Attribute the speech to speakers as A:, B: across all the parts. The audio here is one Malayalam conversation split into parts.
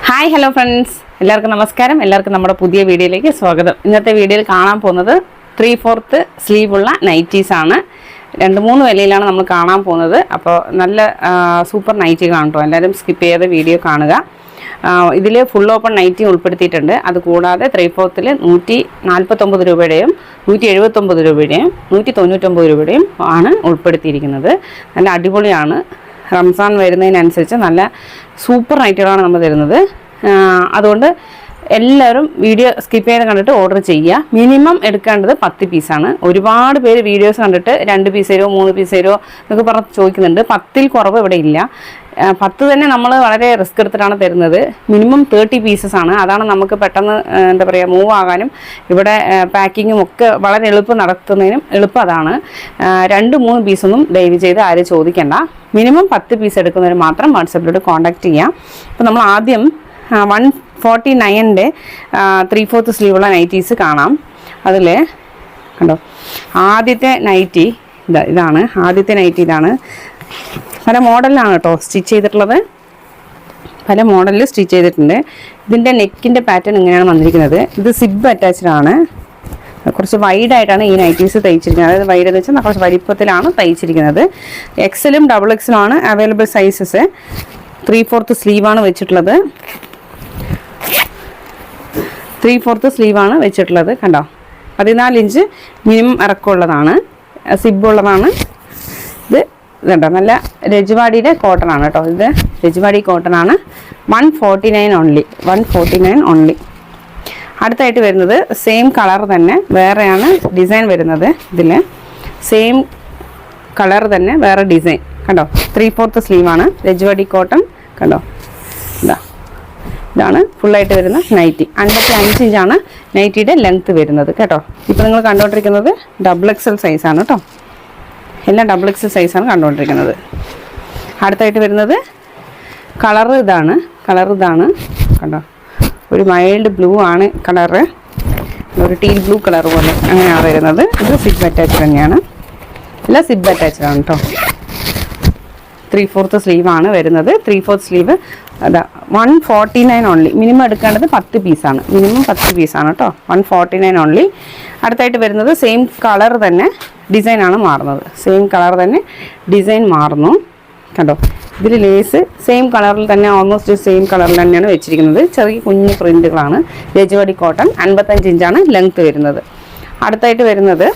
A: ഹായ് ഹലോ ഫ്രണ്ട്സ്, എല്ലാവർക്കും നമസ്കാരം. എല്ലാവർക്കും നമ്മുടെ പുതിയ വീഡിയോയിലേക്ക് സ്വാഗതം. ഇന്നത്തെ വീഡിയോയിൽ കാണാൻ പോകുന്നത് 3/4 സ്ലീവുള്ള നൈറ്റീസ് ആണ്. 2-3 വിലയിലാണ് നമ്മൾ കാണാൻ പോകുന്നത്. അപ്പോൾ നല്ല സൂപ്പർ നൈറ്റി കാണും കേട്ടോ. എല്ലാവരും സ്കിപ്പ് ചെയ്ത് വീഡിയോ കാണുക. ഇതിൽ ഫുൾ ഓപ്പൺ നൈറ്റി ഉൾപ്പെടുത്തിയിട്ടുണ്ട്. അതുകൂടാതെ 3/4 149 രൂപയുടെയും 179 രൂപയുടെയും 199 രൂപയുടെയും ആണ് ഉൾപ്പെടുത്തിയിരിക്കുന്നത്. നല്ല അടിപൊളിയാണ്. റംസാൻ വരുന്നതിനനുസരിച്ച് നല്ല സൂപ്പർ നൈറ്റുകളാണ് നമ്മൾ തരുന്നത്. അതുകൊണ്ട് എല്ലാവരും വീഡിയോ സ്കിപ്പ് ചെയ്ത് കണ്ടിട്ട് ഓർഡർ ചെയ്യുക. മിനിമം എടുക്കേണ്ടത് 10 പീസാണ്. ഒരുപാട് പേര് വീഡിയോസ് കണ്ടിട്ട് 2 പീസ് തരുമോ 3 പീസ് തരുമോ എന്നൊക്കെ പറഞ്ഞ് ചോദിക്കുന്നുണ്ട്. 10-ൽ കുറവ് ഇവിടെ ഇല്ല. 10 തന്നെ നമ്മൾ വളരെ റിസ്ക് എടുത്തിട്ടാണ് തരുന്നത്. മിനിമം 30 പീസസ് ആണ്. അതാണ് നമുക്ക് പെട്ടെന്ന് എന്താ പറയുക മൂവ് ആകാനും ഇവിടെ പാക്കിങ്ങും ഒക്കെ വളരെ എളുപ്പം നടത്തുന്നതിനും എളുപ്പം അതാണ്. 2-3 പീസൊന്നും ദയവ് ചെയ്ത് ആരും ചോദിക്കേണ്ട. മിനിമം 10 പീസ് എടുക്കുന്നവർ മാത്രം വാട്സപ്പിലോട്ട് കോൺടാക്റ്റ് ചെയ്യാം. അപ്പോൾ നമ്മൾ ആദ്യം 149-ൻ്റെ 3/4 സ്ലീവുള്ള നൈറ്റീസ് കാണാം. അതിൽ കണ്ടോ, ആദ്യത്തെ നൈറ്റി ഇതാണ്. ആദ്യത്തെ നൈറ്റി ഇതാണ്. പല മോഡലിലാണ് കേട്ടോ സ്റ്റിച്ച് ചെയ്തിട്ടുള്ളത്. പല മോഡലിൽ സ്റ്റിച്ച് ചെയ്തിട്ടുണ്ട്. ഇതിൻ്റെ നെക്കിൻ്റെ പാറ്റേൺ ഇങ്ങനെയാണ് വന്നിരിക്കുന്നത്. ഇത് സിബ് അറ്റാച്ച്ഡ് ആണ്. കുറച്ച് വൈഡായിട്ടാണ് ഈ നൈറ്റീസ് തയ്ച്ചിരിക്കുന്നത്. അതായത് വൈഡ് എന്ന് വെച്ചാൽ കുറച്ച് വലിപ്പത്തിലാണ് തയ്ച്ചിരിക്കുന്നത്. എക്സലും ഡബിൾ ആണ് അവൈലബിൾ സൈസസ്. 3/4 സ്ലീവാണ് വെച്ചിട്ടുള്ളത്. 3/4 സ്ലീവാണ് വെച്ചിട്ടുള്ളത്. കണ്ടോ, 14 ഇഞ്ച് മിനിമം ഇറക്കമുള്ളതാണ്. സിബുള്ളതാണ്. ഇത് ഇതുണ്ടോ, നല്ല രജ്വാടിയുടെ കോട്ടൺ ആണ് കേട്ടോ. ഇത് രജ്വാടി കോട്ടൺ ആണ്. 149 ഓൺലി. 149 ഓൺലി. അടുത്തായിട്ട് വരുന്നത് സെയിം കളർ തന്നെ വേറെയാണ് ഡിസൈൻ വരുന്നത്. ഇതിൽ സെയിം കളർ തന്നെ വേറെ ഡിസൈൻ. കണ്ടോ, 3/4 സ്ലീവാണ്. രജ്വാടി കോട്ടൺ. കണ്ടോ, ഇതാണ് ഫുള്ളായിട്ട് വരുന്ന നൈറ്റി. 55 ഇഞ്ചാണ് നൈറ്റിയുടെ ലെങ്ത്ത് വരുന്നത് കേട്ടോ. ഇപ്പോൾ നിങ്ങൾ കണ്ടുകൊണ്ടിരിക്കുന്നത് XXL സൈസാണ് കേട്ടോ. എല്ലാം XXL സൈസാണ് കണ്ടുകൊണ്ടിരിക്കുന്നത്. അടുത്തായിട്ട് വരുന്നത് കളറ് ഇതാണ്. കണ്ടോ, ഒരു മൈൽഡ് ബ്ലൂ ആണ് കളറ്. ഒരു ടീൽ ബ്ലൂ കളർ പോലെ അങ്ങനെയാണ് വരുന്നത്. ഇത് സിബ് അറ്റാച്ച്ഡ് തന്നെയാണ്. എല്ലാം സിബ് അറ്റാച്ച്ഡ് ആണ് കേട്ടോ. 3/4 സ്ലീവാണ് വരുന്നത്. 3/4 സ്ലീവ് അതാ 149 ഓൺലി. മിനിമം എടുക്കേണ്ടത് 10 പീസാണ്. മിനിമം 10 പീസാണ് കേട്ടോ. 149 ഓൺലി. അടുത്തായിട്ട് വരുന്നത് സെയിം കളർ തന്നെ ഡിസൈനാണ് മാറുന്നത്. സെയിം കളർ തന്നെ ഡിസൈൻ മാറുന്നു. കണ്ടോ, ഇതിൽ ലേസ് സെയിം കളറിൽ തന്നെ ഓൾമോസ്റ്റ് സെയിം കളറിൽ തന്നെയാണ് വെച്ചിരിക്കുന്നത്. ചെറിയ കുഞ്ഞു പ്രിൻറ്റുകളാണ്. രജ്വാടി കോട്ടൺ. 55 ഇഞ്ചാണ് ലെങ്ത്ത് വരുന്നത്. അടുത്തായിട്ട് വരുന്നത്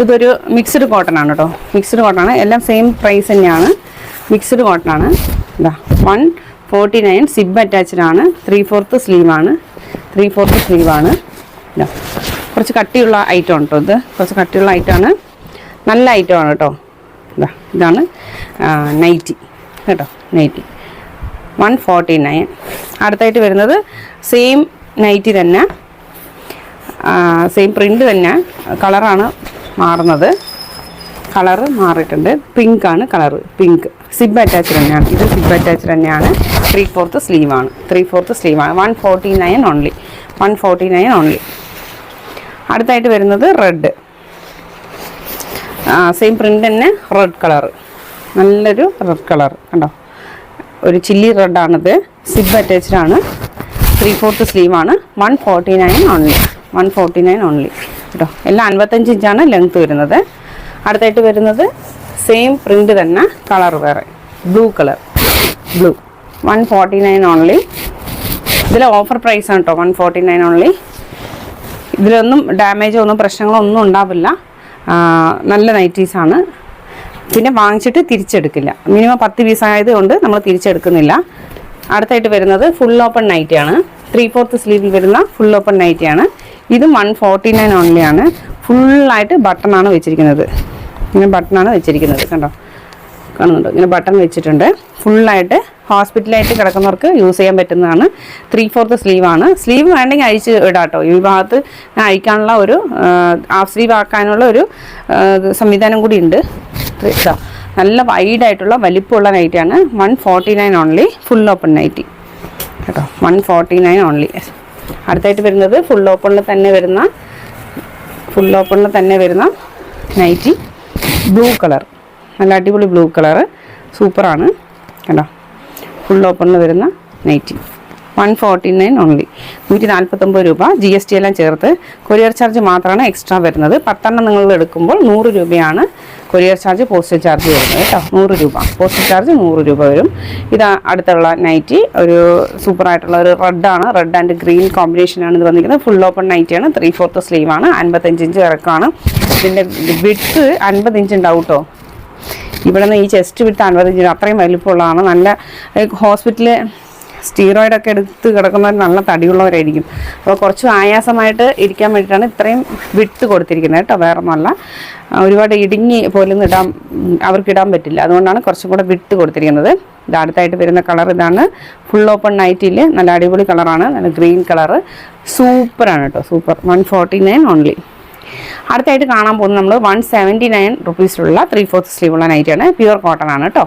A: ഇതൊരു മിക്സ്ഡ് കോട്ടൺ ആണ് കേട്ടോ. മിക്സ്ഡ് കോട്ടൺ ആണ്. എല്ലാം സെയിം പ്രൈസ് തന്നെയാണ്. മിക്സ്ഡ് കോട്ടൺ ആണ്. ഇതാ 149 സിബ് അറ്റാച്ച്ഡ് ആണ്. 3/4 സ്ലീവാണ്. 3/4 സ്ലീവാണ്. ഇതാ കുറച്ച് കട്ടിയുള്ള ഐറ്റം ആണ് കേട്ടോ. ഇത് കുറച്ച് കട്ടിയുള്ള ഐറ്റമാണ്. നല്ല ഐറ്റമാണ് കേട്ടോ. ഇതാണ് നൈറ്റി കേട്ടോ. നൈറ്റി 149. അടുത്തായിട്ട് വരുന്നത് സെയിം നൈറ്റി തന്നെ. സെയിം പ്രിൻ്റ് തന്നെ. കളറാണ് മാറുന്നത്. കളറ് മാറിയിട്ടുണ്ട്. പിങ്ക് ആണ് കളറ്. പിങ്ക്. സിബ് അറ്റാച്ച്ഡ് തന്നെയാണ്. ഇത് സിബ് അറ്റാച്ച്ഡ് തന്നെയാണ്. 3/4 സ്ലീവാണ്. 3/4 സ്ലീവാണ്. 149 ഓൺലി. 149 ഓൺലി. അടുത്തായിട്ട് വരുന്നത് റെഡ്. സെയിം പ്രിൻ്റ് തന്നെ. Red colour. നല്ലൊരു റെഡ് കളർ. കണ്ടോ, ഒരു ചില്ലി റെഡാണിത്. സിബ് അറ്റാച്ച്ഡ് ആണ്. 3/4 സ്ലീവാണ്. 149 ഓൺലി. 149 ഓൺലി കേട്ടോ. എല്ലാം 55 ഇഞ്ചാണ് ലെങ്ത്ത് വരുന്നത്. അടുത്തായിട്ട് വരുന്നത് സെയിം പ്രിൻ്റ് തന്നെ. കളർ വേറെ. Blue colour. ബ്ലൂ. 149 ഓൺലി. ഇതിൽ ഓഫർ പ്രൈസാണ് കേട്ടോ. 149 ഓൺലി. ഇതിലൊന്നും ഡാമേജോ ഒന്നും പ്രശ്നങ്ങളോ ഒന്നും ഉണ്ടാവില്ല. നല്ല നൈറ്റീസാണ്. പിന്നെ വാങ്ങിച്ചിട്ട് തിരിച്ചെടുക്കില്ല. മിനിമം 10 പീസ് ആയതുകൊണ്ട് നമ്മൾ തിരിച്ചെടുക്കുന്നില്ല. അടുത്തായിട്ട് വരുന്നത് ഫുൾ ഓപ്പൺ നൈറ്റിയാണ്. 3/4 സ്ലീവിൽ വരുന്ന ഫുൾ ഓപ്പൺ നൈറ്റിയാണ്. ഇതും 149 ഓൺലി ആണ്. ഫുള്ളായിട്ട് ബട്ടണാണ് വെച്ചിരിക്കുന്നത്. ഇങ്ങനെ ബട്ടണാണ് വെച്ചിരിക്കുന്നത്. കണ്ടോ, കാണുന്നുണ്ടോ? ഇങ്ങനെ ബട്ടൺ വെച്ചിട്ടുണ്ട്. ഫുള്ളായിട്ട് ഹോസ്പിറ്റലായിട്ട് കിടക്കുന്നവർക്ക് യൂസ് ചെയ്യാൻ പറ്റുന്നതാണ്. 3/4 സ്ലീവാണ്. സ്ലീവ് വേണ്ടെങ്കിൽ അഴിച്ച് ഇടാം കേട്ടോ. ഈ ഭാഗത്ത് അഴിക്കാനുള്ള ഒരു ഹാഫ് സ്ലീവ് ആക്കാനുള്ള ഒരു സംവിധാനം കൂടി ഉണ്ട്. നല്ല വൈഡായിട്ടുള്ള വലിപ്പമുള്ള നൈറ്റിയാണ്. 149 ഓൺലി. ഫുൾ ഓപ്പൺ നൈറ്റി കേട്ടോ. 149 ഓൺലി. അടുത്തായിട്ട് വരുന്നത് ഫുൾ ഓപ്പണിൽ തന്നെ വരുന്ന നൈറ്റി. Blue colour. നല്ല അടിപൊളി ബ്ലൂ കളർ. സൂപ്പറാണ്. കണ്ടോ, ഫുൾ ഓപ്പണിൽ വരുന്ന നൈറ്റി 149 ഓൺലി. 149 രൂപ. GST എല്ലാം ചേർത്ത്. കൊറിയർ ചാർജ് മാത്രമാണ് എക്സ്ട്രാ വരുന്നത്. 10 നിങ്ങൾ എടുക്കുമ്പോൾ 100 രൂപയാണ് കൊറിയർ ചാർജ്, പോസ്റ്റൽ ചാർജ് വരുന്നത് കേട്ടോ. 100 രൂപ പോസ്റ്റൽ ചാർജ് 100 രൂപ വരും. ഇത് അടുത്തുള്ള നൈറ്റി ഒരു സൂപ്പറായിട്ടുള്ള ഒരു റെഡാണ്. റെഡ് ആൻഡ് ഗ്രീൻ കോമ്പിനേഷനാണ് ഇത് വന്നിരിക്കുന്നത്. ഫുൾ ഓപ്പൺ നൈറ്റിയാണ്. 3/4 സ്ലീവാണ്. 55 ഇഞ്ച് ഇറക്കമാണ്. ഇതിൻ്റെ വിഡ്ത്ത് 50 ഇഞ്ച് ഉണ്ടാവും കേട്ടോ. ഇവിടെ നിന്ന് ഈ ചെസ്റ്റ് വിഡ്ത്ത് 50 ഇഞ്ച് അത്രയും വലിപ്പമുള്ളതാണ്. നല്ല ഹോസ്പിറ്റലിൽ സ്റ്റീറോയിഡൊക്കെ എടുത്ത് കിടക്കുന്നവർ നല്ല തടിയുള്ളവരായിരിക്കും. അപ്പോൾ കുറച്ച് ആയാസമായിട്ട് ഇരിക്കാൻ വേണ്ടിയിട്ടാണ് ഇത്രയും വിട്ട് കൊടുത്തിരിക്കുന്നത് കേട്ടോ. വേറെ ഒന്നുമല്ല, ഒരുപാട് ഇടുങ്ങി പോലും അവർക്കിടാൻ പറ്റില്ല. അതുകൊണ്ടാണ് കുറച്ചും കൂടെ വിട്ട് കൊടുത്തിരിക്കുന്നത്. ഇത് അടുത്തായിട്ട് വരുന്ന കളർ ഇതാണ്. ഫുൾ ഓപ്പൺ നൈറ്റിൽ നല്ല അടിപൊളി കളറാണ്. നല്ല ഗ്രീൻ കളറ് സൂപ്പറാണ് കേട്ടോ. സൂപ്പർ. 149 ഓൺലി. അടുത്തായിട്ട് കാണാൻ പോകുന്നത് നമ്മൾ 179 റുപ്പീസിലുള്ള 3/4 സ്ലീവുള്ള നൈറ്റിയാണ്. പ്യുവർ കോട്ടൺ ആണ് കേട്ടോ.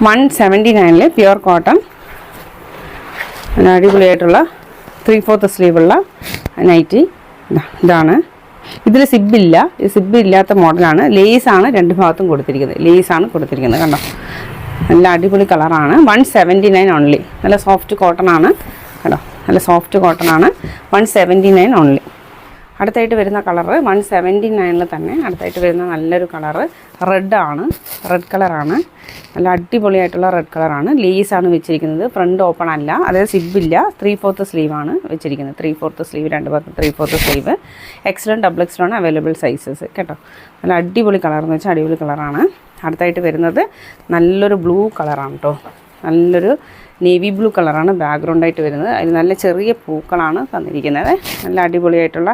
A: 179 പ്യുവർ കോട്ടൺ അടിപൊളിയായിട്ടുള്ള 3/4 സ്ലീവുള്ള നൈറ്റി ഇതാണ്. ഇതിൽ സിബില്ല. ഇത് സിബ് ഇല്ലാത്ത മോഡലാണ്. ലേസാണ് രണ്ട് ഭാഗത്തും കൊടുത്തിരിക്കുന്നത്. ലേസാണ് കൊടുത്തിരിക്കുന്നത് കണ്ടോ. നല്ല അടിപൊളി കളറാണ്. 179 ഓൺലി. നല്ല സോഫ്റ്റ് കോട്ടൺ ആണ് കേട്ടോ. നല്ല സോഫ്റ്റ് കോട്ടൺ ആണ്. 179 ഓൺലി. അടുത്തായിട്ട് വരുന്ന കളറ് 179 തന്നെ അടുത്തായിട്ട് വരുന്ന നല്ലൊരു കളറ് റെഡാണ്. റെഡ് കളറാണ്. നല്ല അടിപൊളിയായിട്ടുള്ള റെഡ് കളറാണ്. ലേസാണ് വെച്ചിരിക്കുന്നത്. ഫ്രണ്ട് ഓപ്പൺ അല്ല, അതായത് സിബില്ല. 3/4 സ്ലീവാണ് വെച്ചിരിക്കുന്നത്. 3/4 സ്ലീവ്, രണ്ട് ഭാഗത്ത് 3/4 സ്ലീവ്. എക്സലും ഡബിൾ എക്സലാണ് അവൈലബിൾ സൈസസ് കേട്ടോ. നല്ല അടിപൊളി കളറെന്ന് വെച്ചാൽ അടിപൊളി കളറാണ്. അടുത്തായിട്ട് വരുന്നത് നല്ലൊരു ബ്ലൂ കളറാണ് കേട്ടോ. നല്ലൊരു നേവി ബ്ലൂ കളറാണ് ബാക്ക്ഗ്രൗണ്ടായിട്ട് വരുന്നത്. അതിൽ നല്ല ചെറിയ പൂക്കളാണ് തന്നിരിക്കുന്നത്. നല്ല അടിപൊളിയായിട്ടുള്ള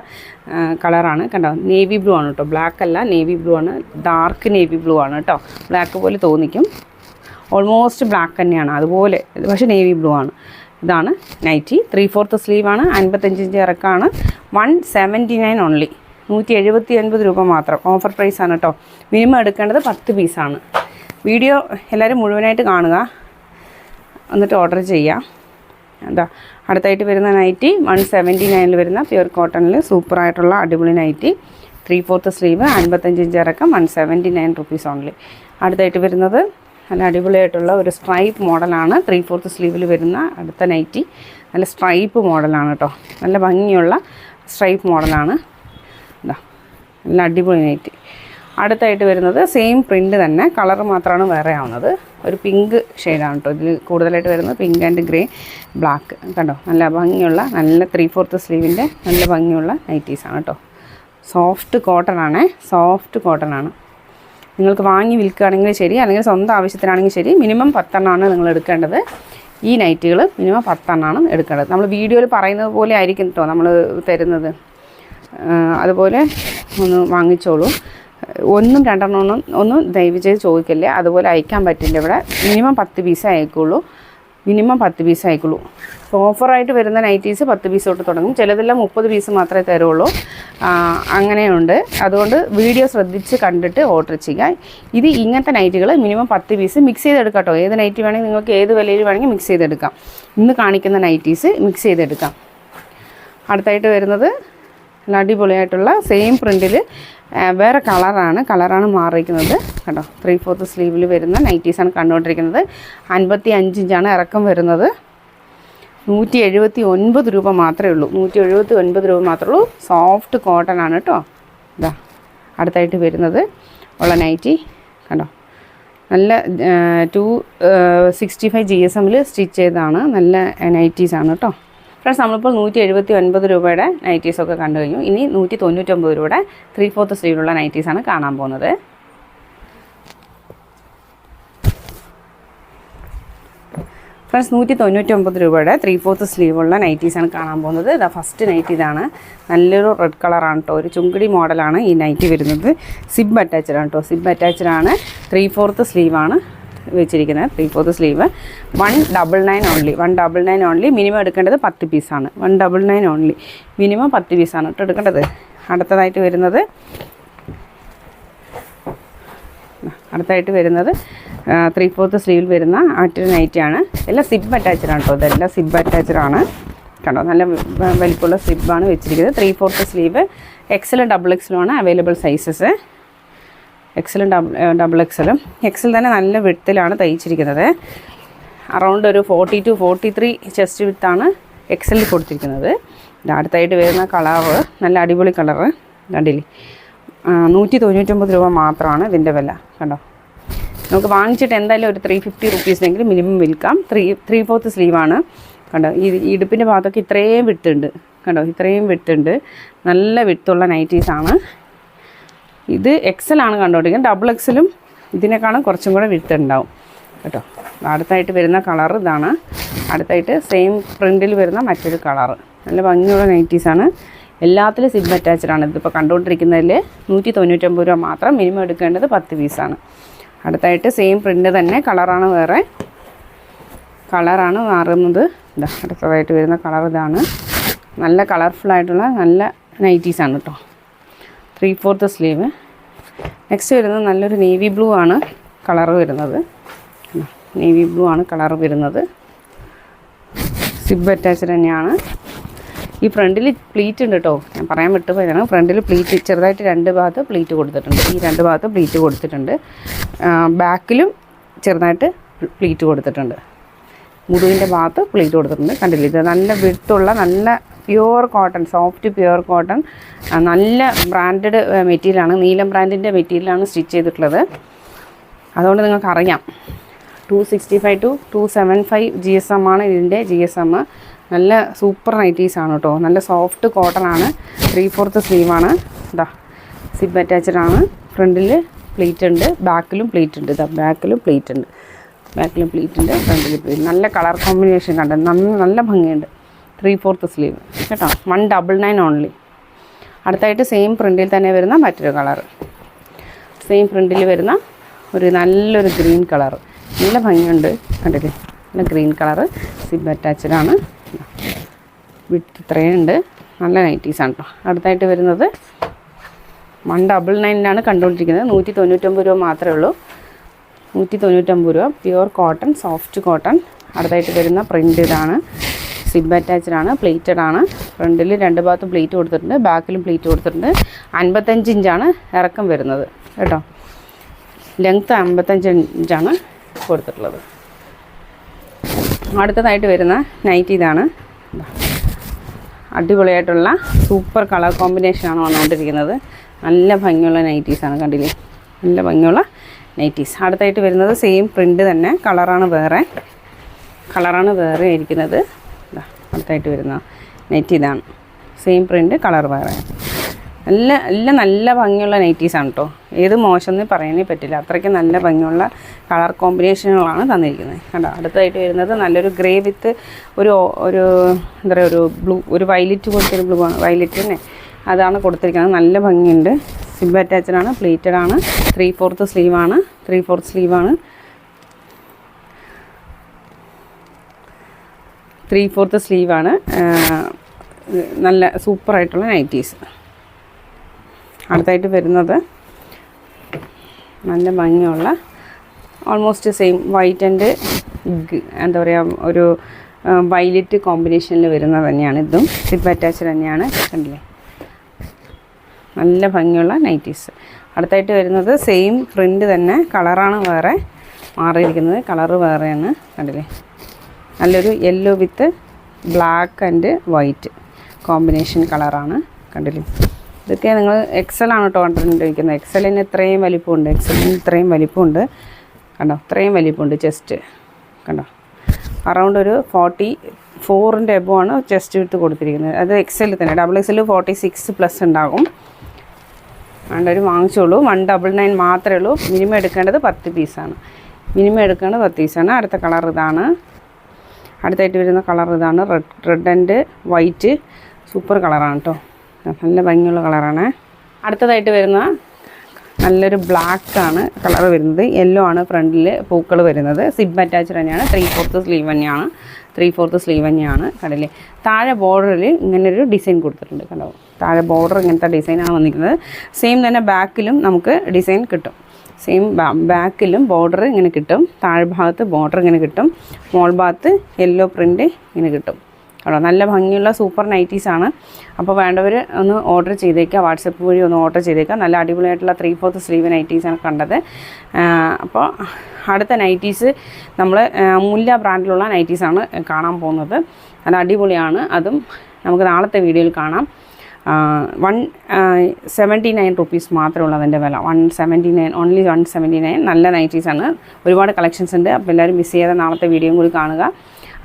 A: കളറാണ് കണ്ടോ. നേവി ബ്ലൂ ആണ് കേട്ടോ. ബ്ലാക്ക് അല്ല, നേവി ബ്ലൂ ആണ്. ഡാർക്ക് നേവി ബ്ലൂ ആണ് കേട്ടോ. ബ്ലാക്ക് പോലെ തോന്നിക്കും, ഓൾമോസ്റ്റ് ബ്ലാക്ക് തന്നെയാണ് അതുപോലെ, പക്ഷേ നേവി ബ്ലൂ ആണ്. ഇതാണ് നൈറ്റി. 3/4 സ്ലീവാണ്. 55 ഇഞ്ച് ഇറക്കമാണ്. 179 ഓൺലി. 179 രൂപ മാത്രം. ഓഫർ പ്രൈസാണ് കേട്ടോ. മിനിമം എടുക്കേണ്ടത് 10 പീസാണ്. വീഡിയോ എല്ലാവരും മുഴുവനായിട്ട് കാണുക, എന്നിട്ട് ഓർഡർ ചെയ്യാം. എന്താ അടുത്തായിട്ട് വരുന്ന നൈറ്റി 179 വരുന്ന പ്യുവർ കോട്ടണിൽ സൂപ്പറായിട്ടുള്ള അടിപൊളി നൈറ്റി. 3/4 സ്ലീവ്, 55 ഇഞ്ച് ഇറക്കം. 179 റുപ്പീസ് ഓൺലി. അടുത്തായിട്ട് വരുന്നത് നല്ല അടിപൊളിയായിട്ടുള്ള ഒരു സ്ട്രൈപ്പ് മോഡലാണ്. 3/4 സ്ലീവിൽ വരുന്ന അടുത്ത നൈറ്റി. നല്ല സ്ട്രൈപ്പ് മോഡലാണ് കേട്ടോ. നല്ല ഭംഗിയുള്ള സ്ട്രൈപ്പ് മോഡലാണ്. എന്താ നല്ല അടിപൊളി നൈറ്റി. അടുത്തായിട്ട് വരുന്നത് സെയിം പ്രിൻ്റ് തന്നെ, കളർ മാത്രമാണ് വേറെ ആവുന്നത്. ഒരു പിങ്ക് ഷെയ്ഡാണ് കേട്ടോ. ഇതിൽ കൂടുതലായിട്ട് വരുന്നത് പിങ്ക് ആൻഡ് ഗ്രേ ബ്ലാക്ക് കണ്ടോ. നല്ല ഭംഗിയുള്ള നല്ല 3/4 സ്ലീവിൻ്റെ നല്ല ഭംഗിയുള്ള നൈറ്റീസാണ് കേട്ടോ. സോഫ്റ്റ് കോട്ടൺ ആണ്. സോഫ്റ്റ് കോട്ടൺ ആണ്. നിങ്ങൾക്ക് വാങ്ങി വിൽക്കുകയാണെങ്കിൽ ശരി, അല്ലെങ്കിൽ സ്വന്തം ആവശ്യത്തിനാണെങ്കിൽ ശരി, മിനിമം 10 എണ്ണമാണ് നിങ്ങൾ എടുക്കേണ്ടത്. ഈ നൈറ്റികൾ മിനിമം 10 എണ്ണമാണ് എടുക്കേണ്ടത്. നമ്മൾ വീഡിയോയിൽ പറയുന്നത് പോലെ ആയിരിക്കും കേട്ടോ നമ്മൾ തരുന്നത്. അതുപോലെ ഒന്ന് വാങ്ങിച്ചോളൂ. 1 2 ഒന്നും ദയവ് ചെയ്ത് ചോദിക്കല്ലേ. അതുപോലെ അയക്കാൻ പറ്റില്ല. ഇവിടെ മിനിമം 10 പീസേ അയക്കുള്ളൂ. മിനിമം 10 പീസ് അയക്കുള്ളൂ. ഓഫറായിട്ട് വരുന്ന നൈറ്റീസ് 10 പീസ് തൊട്ട് തുടങ്ങും. ചിലതെല്ലാം 30 പീസ് മാത്രമേ തരുള്ളൂ. അങ്ങനെയുണ്ട്. അതുകൊണ്ട് വീഡിയോ ശ്രദ്ധിച്ച് കണ്ടിട്ട് ഓർഡർ ചെയ്യുക. ഇത് ഇങ്ങനത്തെ നൈറ്റുകൾ മിനിമം 10 പീസ് മിക്സ് ചെയ്തെടുക്കാം കേട്ടോ. ഏത് നൈറ്റി വേണമെങ്കിൽ നിങ്ങൾക്ക് ഏത് വിലയിൽ വേണമെങ്കിൽ മിക്സ് ചെയ്തെടുക്കാം. ഇന്ന് കാണിക്കുന്ന നൈറ്റീസ് മിക്സ് ചെയ്തെടുക്കാം. അടുത്തായിട്ട് വരുന്നത് നല്ല അടിപൊളിയായിട്ടുള്ള സെയിം പ്രിൻറ്റിൽ വേറെ കളറാണ് മാറിയിരിക്കുന്നത് കേട്ടോ. 3/4 സ്ലീവിൽ വരുന്ന നൈറ്റീസാണ് കണ്ടുകൊണ്ടിരിക്കുന്നത്. 55 ഇഞ്ചാണ് ഇറക്കം വരുന്നത്. 179 രൂപ മാത്രമേ ഉള്ളൂ. 179 രൂപ മാത്രമേ ഉള്ളൂ. സോഫ്റ്റ് കോട്ടൺ ആണ് കേട്ടോ. ഇതാ അടുത്തായിട്ട് വരുന്നത് ഉള്ള നൈറ്റി കണ്ടോ. നല്ല 265 GSM സ്റ്റിച്ച് ചെയ്തതാണ്. നല്ല നൈറ്റീസാണ് കേട്ടോ. ഫ്രണ്ട്സ്, നമ്മളിപ്പോൾ 179 രൂപയുടെ നൈറ്റീസൊക്കെ കണ്ടു കഴിഞ്ഞു. ഇനി 199 രൂപയുടെ 3/4 സ്ലീവിലുള്ള നൈറ്റീസാണ് കാണാൻ പോകുന്നത്. ഫ്രണ്ട്സ്, 199 രൂപയുടെ 3/4 സ്ലീവുള്ള നൈറ്റീസാണ് കാണാൻ പോകുന്നത്. ഇതാ ഫസ്റ്റ് നൈറ്റി ഇതാണ്. നല്ലൊരു റെഡ് കളറാണ് കേട്ടോ. ഒരു ചുങ്കിടി മോഡലാണ് ഈ നൈറ്റി വരുന്നത്. സിബ് അറ്റാച്ച്ഡ് ആണ് കേട്ടോ. സിബ് അറ്റാച്ച്ഡ് ആണ്. 3/4 സ്ലീവാണ് വെച്ചിരിക്കുന്നത്. 3/4 സ്ലീവ്. 199 ഓൺലി. 199 ഓൺലി. മിനിമം എടുക്കേണ്ടത് 10 പീസാണ്. 199 ഓൺലി. മിനിമം 10 പീസാണ് കേട്ടോ എടുക്കേണ്ടത്. അടുത്തതായിട്ട് വരുന്നത് 3/4 സ്ലീവിൽ വരുന്ന മറ്റൊരു നൈറ്റിയാണ്. എല്ലാം സിബ് അറ്റാച്ച്ഡ് ആണ് കേട്ടോ. ഇതെല്ലാം സിബ് അറ്റാച്ച്ഡ് ആണ് കണ്ടോ. നല്ല വലിപ്പമുള്ള സിബാണ് വെച്ചിരിക്കുന്നത്. 3/4 സ്ലീവ്. എക്സലും ഡബിൾ എക്സലുമാണ് അവൈലബിൾ സൈസസ്. എക്സലും ഡബിൾ എക്സലും. എക്സൽ തന്നെ നല്ല വിഡ്ത്തിലാണ് തയ്ച്ചിരിക്കുന്നത്. അറൗണ്ട് ഒരു 40 to 43 ചെസ്റ്റ് വിഡ്ത്താണ് എക്സലിൽ കൊടുത്തിരിക്കുന്നത്. അടുത്തായിട്ട് വരുന്ന കളറ് നല്ല അടിപൊളി കളറ് കണ്ടില്ലേ. 199 രൂപ മാത്രമാണ് ഇതിൻ്റെ വില. കണ്ടോ, നമുക്ക് വാങ്ങിച്ചിട്ട് എന്തായാലും ഒരു 350 റുപ്പീസിനെങ്കിലും മിനിമം വിൽക്കാം. 3/4 സ്ലീവാണ്. കണ്ടോ, ഈ ഇടുപ്പിൻ്റെ ഭാഗത്തൊക്കെ ഇത്രയും വിട്ടുണ്ട്. കണ്ടോ, ഇത്രയും വിട്ടുണ്ട്. നല്ല വിട്ടുള്ള നൈറ്റീസാണ്. ഇത് എക്സലാണ് കണ്ടോണ്ടിരിക്കുന്നത്. ഡബിൾ എക്സലും ഇതിനേക്കാളും കുറച്ചും കൂടെ വിട്ട് ഉണ്ടാവും കേട്ടോ. അടുത്തായിട്ട് വരുന്ന കളർ ഇതാണ്. അടുത്തായിട്ട് സെയിം പ്രിൻറ്റിൽ വരുന്ന മറ്റൊരു കളറ്. നല്ല ഭംഗിയുള്ള നൈറ്റീസാണ്. എല്ലാത്തിലും സിബ് അറ്റാച്ച്ഡാണ്. ഇതിപ്പോൾ കണ്ടുകൊണ്ടിരിക്കുന്നതിൽ 199 രൂപ മാത്രം. മിനിമം എടുക്കേണ്ടത് 10 പീസാണ്. അടുത്തായിട്ട് സെയിം പ്രിൻ്റ് തന്നെ കളറാണ് വേറെ. കളറാണ് മാറുന്നത്. ഇതാ അടുത്തതായിട്ട് വരുന്ന കളർ ഇതാണ്. നല്ല കളർഫുള്ളായിട്ടുള്ള നല്ല നൈറ്റീസാണ് കേട്ടോ. 3/4 സ്ലീവ്. നെക്സ്റ്റ് വരുന്നത് നല്ലൊരു നേവി ബ്ലൂ ആണ് കളറ് വരുന്നത്. നേവി ബ്ലൂ ആണ് കളർ വരുന്നത്. സിബ് അറ്റാച്ച്ഡ് തന്നെയാണ്. ഈ ഫ്രണ്ടിൽ പ്ലീറ്റ് ഉണ്ട് കേട്ടോ, ഞാൻ പറയാൻ വിട്ടുപോയതാണ്. ഫ്രണ്ടിൽ പ്ലീറ്റ് ചെറുതായിട്ട് 2 ഭാഗത്ത് പ്ലീറ്റ് കൊടുത്തിട്ടുണ്ട്. ഈ 2 ഭാഗത്ത് പ്ലീറ്റ് കൊടുത്തിട്ടുണ്ട്. ബാക്കിലും ചെറുതായിട്ട് പ്ലീറ്റ് കൊടുത്തിട്ടുണ്ട്. മുതുകിൻ്റെ ഭാഗത്ത് പ്ലീറ്റ് കൊടുത്തിട്ടുണ്ട്. കണ്ടില്ല, ഇത് നല്ല വിട്ടുള്ള നല്ല pure cotton, soft pure cotton, നല്ല ബ്രാൻഡഡ് മെറ്റീരിയലാണ്. നീലം ബ്രാൻഡിൻ്റെ മെറ്റീരിയലാണ് സ്റ്റിച്ച് ചെയ്തിട്ടുള്ളത്. അതുകൊണ്ട് നിങ്ങൾക്കറിയാം 265 to 275 GSM ആണ് ഇതിൻ്റെ GSM. നല്ല സൂപ്പർ നൈറ്റീസാണ് കേട്ടോ. നല്ല സോഫ്റ്റ് കോട്ടൺ ആണ്. 3/4 സ്ലീവാണ്. ഇതാ സിബ് അറ്റാച്ച്ഡ് ആണ്. ഫ്രണ്ടിൽ പ്ലീറ്റ് ഉണ്ട്, ബാക്കിലും പ്ലീറ്റ് ഉണ്ട്. ഇതാ ബാക്കിലും പ്ലീറ്റ് ഉണ്ട്, ബാക്കിലും പ്ലീറ്റ് ഉണ്ട്, ഫ്രണ്ടിൽ പ്ലീറ്റ്. നല്ല കളർ കോമ്പിനേഷൻ കണ്ട നല്ല ഭംഗിയുണ്ട്. 3/4 സ്ലീവ് കേട്ടോ. 199 ഓൺലി. അടുത്തായിട്ട് സെയിം പ്രിൻറ്റിൽ തന്നെ വരുന്ന മറ്റൊരു കളറ്. സെയിം പ്രിൻറ്റിൽ വരുന്ന ഒരു നല്ലൊരു ഗ്രീൻ കളറ്. നല്ല ഭംഗിയുണ്ട് കണ്ടില്ലേ. നല്ല ഗ്രീൻ കളറ്. സിബ് അറ്റാച്ച്ഡ് ആണ്. വിട്ട് ഇത്രയുണ്ട്. നല്ല നൈറ്റീസാണ് കേട്ടോ. അടുത്തായിട്ട് വരുന്നത് 199 കണ്ടുകൊണ്ടിരിക്കുന്നത്. 199 രൂപ മാത്രമേ ഉള്ളൂ. 199 രൂപ. Pure cotton, soft cotton. അടുത്തായിട്ട് വരുന്ന പ്രിൻ്റ് ഇതാണ്. സിബ് അറ്റാച്ച്ഡ് ആണ്. പ്ലേറ്റഡ് ആണ്. ഫ്രണ്ടിൽ 2 ഭാഗത്തും പ്ലേറ്റ് കൊടുത്തിട്ടുണ്ട്, ബാക്കിലും പ്ലേറ്റ് കൊടുത്തിട്ടുണ്ട്. 55 ഇഞ്ചാണ് ഇറക്കം വരുന്നത് കേട്ടോ. ലെങ്ത്ത് 55 ഇഞ്ചാണ് കൊടുത്തിട്ടുള്ളത്. അടുത്തതായിട്ട് വരുന്ന നൈറ്റി ഇതാണ്. അടിപൊളിയായിട്ടുള്ള സൂപ്പർ കളർ കോമ്പിനേഷനാണ് വന്നുകൊണ്ടിരിക്കുന്നത്. നല്ല ഭംഗിയുള്ള നൈറ്റീസാണ് കണ്ടില്ലേ. നല്ല ഭംഗിയുള്ള നൈറ്റീസ്. അടുത്തായിട്ട് വരുന്നത് സെയിം പ്രിൻ്റ് തന്നെ. കളറാണ് വേറെ ഇരിക്കുന്നത്. അടുത്തായിട്ട് വരുന്ന നൈറ്റി ഇതാണ്. സെയിം പ്രിൻ്റ്, കളർ വേറെ. എല്ലാം നല്ല ഭംഗിയുള്ള നൈറ്റീസാണ് കേട്ടോ. ഏത് മോശം എന്ന് പറയാനേ പറ്റില്ല. അത്രയ്ക്ക് നല്ല ഭംഗിയുള്ള കളർ കോമ്പിനേഷനുകളാണ് തന്നിരിക്കുന്നത് കണ്ടോ. അടുത്തായിട്ട് വരുന്നത് നല്ലൊരു ഗ്രേ വിത്ത് ഒരു എന്താ പറയുക, ഒരു ബ്ലൂ, ഒരു വയലറ്റ് പോലത്തെ ഒരു ബ്ലൂ ആണ്. വയലറ്റ് തന്നെ അതാണ് കൊടുത്തിരിക്കുന്നത്. നല്ല ഭംഗിയുണ്ട്. സിബ് അറ്റാച്ച്ഡ് ആണ്. പ്ലേറ്റഡ് ആണ്. 3/4 സ്ലീവാണ്. 3/4 സ്ലീവാണ്. 3/4 സ്ലീവാണ്. നല്ല സൂപ്പറായിട്ടുള്ള നൈറ്റീസ്. അടുത്തായിട്ട് വരുന്നത് നല്ല ഭംഗിയുള്ള ഓൾമോസ്റ്റ് സെയിം വൈറ്റ് ആൻഡ് എന്താ പറയുക, ഒരു വയലറ്റ് കോമ്പിനേഷനിൽ വരുന്നത് തന്നെയാണ് ഇതും. സിബ് അറ്റാച്ച്ഡ് തന്നെയാണ് കണ്ടില്ലേ. നല്ല ഭംഗിയുള്ള നൈറ്റീസ്. അടുത്തായിട്ട് വരുന്നത് സെയിം പ്രിൻ്റ് തന്നെ. കളറാണ് വേറെ മാറിയിരിക്കുന്നത്. കളറ് വേറെയാണ് കണ്ടില്ലേ. നല്ലൊരു yellow with black and white combination കളറാണ് കണ്ടില്ലേ. ഇതൊക്കെ നിങ്ങൾ എക്സലാണ് കേട്ടോ കണ്ടിരിക്കുന്നത്. എക്സലിന് ഇത്രയും വലിപ്പമുണ്ട്. ഇത്രയും വലിപ്പമുണ്ട് കണ്ടോ. ഇത്രയും വലിപ്പമുണ്ട് ചെസ്റ്റ് കണ്ടോ. അറൗണ്ട് ഒരു 44-ൻ്റെ എബോ ആണ് ചെസ്റ്റ് വിട്ട് കൊടുത്തിരിക്കുന്നത്. അത് എക്സൽ തന്നെ. ഡബിൾ എക്സൽ 46+ ഉണ്ടാകും. വേണ്ടൊരു വാങ്ങിച്ചോളൂ. 199 മാത്രമേ ഉള്ളൂ. മിനിമം എടുക്കേണ്ടത് 10 പീസാണ്. അടുത്ത കളർ ഇതാണ്. അടുത്തായിട്ട് വരുന്ന കളർ ഇതാണ്. റെഡ് ആൻഡ് വൈറ്റ് സൂപ്പർ കളറാണ് കേട്ടോ. നല്ല ഭംഗിയുള്ള കളറാണ്. അടുത്തതായിട്ട് വരുന്ന നല്ലൊരു ബ്ലാക്കാണ് കളർ വരുന്നത്. യെല്ലോ ആണ് ഫ്രണ്ടിൽ പൂക്കൾ വരുന്നത്. സിബ് അറ്റാച്ച്ഡ് തന്നെയാണ്. 3/4 സ്ലീവ് തന്നെയാണ് കണ്ടില്ലേ. താഴെ ബോർഡറിൽ ഇങ്ങനൊരു ഡിസൈൻ കൊടുത്തിട്ടുണ്ട് കണ്ടോ. താഴെ ബോർഡർ ഇങ്ങനത്തെ ഡിസൈനാണ് വന്നിരിക്കുന്നത്. സെയിം തന്നെ ബാക്കിലും നമുക്ക് ഡിസൈൻ കിട്ടും. ബാക്കിലും ബോർഡർ ഇങ്ങനെ കിട്ടും. താഴെ ഭാഗത്ത് ബോർഡർ ഇങ്ങനെ കിട്ടും. മോൾ ഭാഗത്ത് യെല്ലോ പ്രിൻ്റ് ഇങ്ങനെ കിട്ടും കേട്ടോ. നല്ല ഭംഗിയുള്ള സൂപ്പർ നൈറ്റീസാണ്. അപ്പോൾ വേണ്ടവർ ഒന്ന് ഓർഡർ ചെയ്തേക്കുക, വാട്സപ്പ് വഴി ഒന്ന് ഓർഡർ ചെയ്തേക്കുക. നല്ല അടിപൊളിയായിട്ടുള്ള 3/4 സ്ലീവ് നൈറ്റീസാണ് കണ്ടത്. അപ്പോൾ അടുത്ത നൈറ്റീസ് നമ്മൾ മുല്ല ബ്രാൻഡിലുള്ള നൈറ്റീസാണ് കാണാൻ പോകുന്നത്. നല്ല അടിപൊളിയാണ്. അതും നമുക്ക് നാളത്തെ വീഡിയോയിൽ കാണാം. 179 റുപ്പീസ് മാത്രമേ ഉള്ളൂ അതിൻ്റെ വില. 179, ഓൺലി 179. നല്ല നൈറ്റീസാണ്. ഒരുപാട് കളക്ഷൻസ് ഉണ്ട്. അപ്പോൾ എല്ലാവരും മിസ് ചെയ്യാതെ നാളത്തെ വീഡിയോയും കൂടി കാണുക.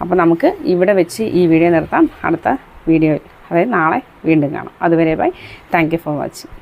A: അപ്പോൾ നമുക്ക് ഇവിടെ വെച്ച് ഈ വീഡിയോ നിർത്താം. അടുത്ത വീഡിയോയിൽ, അതായത് നാളെ വീണ്ടും കാണാം. അതുവരെ bye. Thank you for watching.